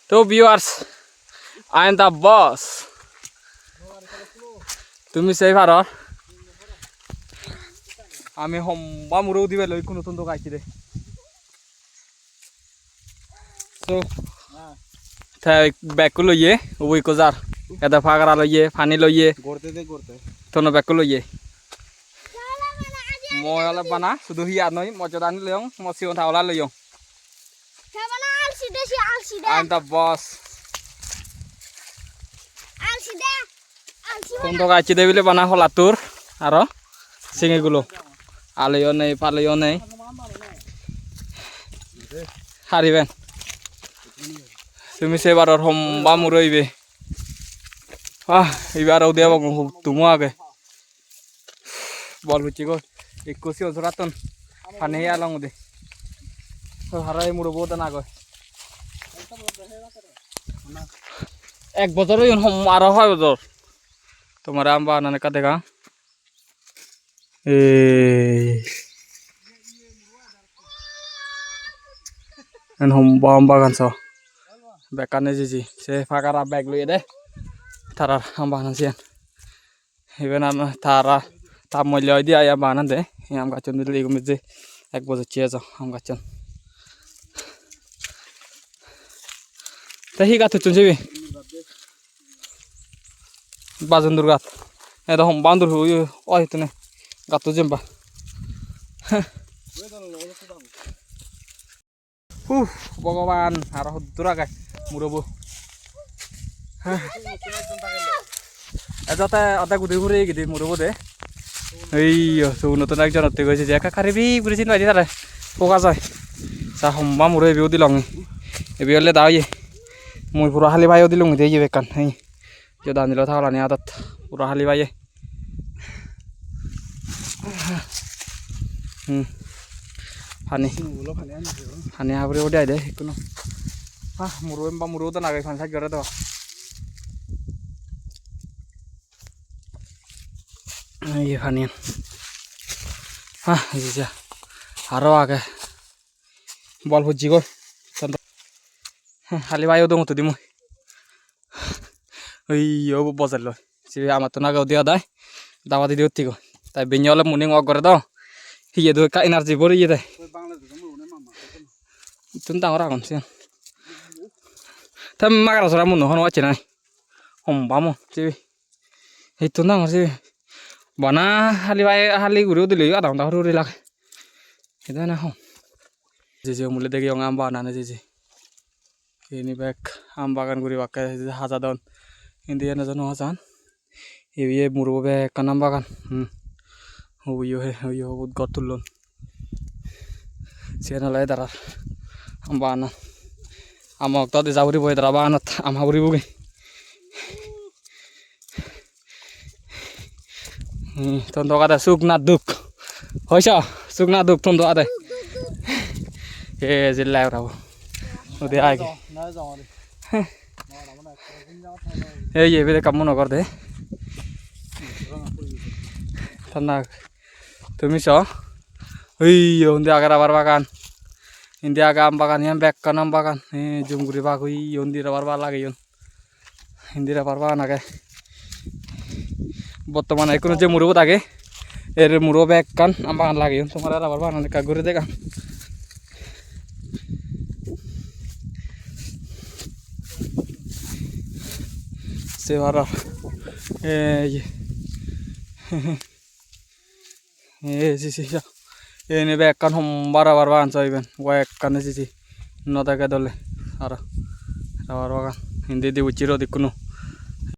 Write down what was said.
তো viewers, I am the বস। তুমি সেই পারো, আমি হম্বা মুরৌ দিবে লই কোনো নতুন তো গাইছি রে। তো ব্যাগকো লইয়ে ওই কোজার এটা ফাগরা লইয়ে পানি লইয়ে তোনো ব্যাগকো লইয়ে মই অলপ বানা শুধু হিয়া নই মজা আনি লইং মসি ওঠা ওলা লইং। I am the boss. তোমরা গাইছি দেবিলে বানা হলা তোর আর সিঙ্গিগুলো আলইও নেই পালইও নেই হারিবেন তুমি সেবার হম্বা মুরইবে এবার দেব তুমো আগে বল বুঝছি গো 21 বছরাতন ফানে আলং দে হারাই মুড়ো বহুত না গো 1 বছর আরো 6 বছর তোমার আম্বা নানে কা দেখা hamba kan so bekane jiji se fakara bag luye de tarar hamba nan sian even an tara ta molyo dia ya banan de am gachon dili gum je 1 বছর চেয়ে am gachon tahi gathu chun jebi bazan durgat edo hom bandur hu oi tune gathu jemba ভগবান আর দূরা গায় মুরব এজতে অদা গুদি ঘুরে গিদি মুরব দে এই নতুন একজন অতি গেছে যে একা খারিবি ঘুরেছিন বাইরে তারে পোকা যায় চা হম্বা মুরে বিও দিলং এবি হলে দাইয়ে মই পুরা হালি ভাইও দিলং দে যে বেকান এই যে দান দিল থাকলা নি আদত পুরা হালি ভাইয়ে পানি পানি হাবরে উঠাই দে কোনো মুরু তো নাগাই ফান সাইড করে তো এই পানি আরো আগে বল ফুজি গো খালি ভাইও দম তো দিম ওই বজার লো আমার তো নাগাও দিয়া দেয় দাওয়া দিদি উঠি গো তাই বেঞ্জে অলপ মর্নিং ওয়াক করে দাও হিয়ে দো এনার্জি ভরে ইয়ে দেয় তুমি ডাঙর আগন সিয়ান তাই মাগারা সরা মন হন আছে নাই হম্বা মন চেবি সেইটো ডাঙর চেবি বানা হালি ভাই হালি ঘুরেও দিলে আধা ঘন্টা ঘুরে লাগে এটা না হম যে মূল্য দেখি আম বানানে যে ini bek am bagan guri wakai haza daun india na jano hajan ye muru be kanam bagan huyo hubut gotulon siana lai darar am bana amok to de jawri boy dara banat am haburi bugi ton to kada sukna duk hoisa sukna duk ton to ade e jillai rabo ওদে আগে এই এবারে কাম মনে কর দে ঠান্ডা তুমি চ ওই ওন্দে agar আবার বাগান ইন্দি আগা আম বাগান ইয়াম ব্যাক কানাম বাগান জুমগুড়ি বাগ ওই ইন্দির আবার বা লাগে ইন্দির আবার বাগান আগে বর্তমানে কোনো যে মুরুব থাকে এর মুরো ব্যাক কান আম বাগান লাগে তোমার আবার বাগান ঘুরে দেখা Sevara sisi ya ini bekan hombara barban soiben bekan sisi nota ke dole ara bara kan hindi di uciro dikuno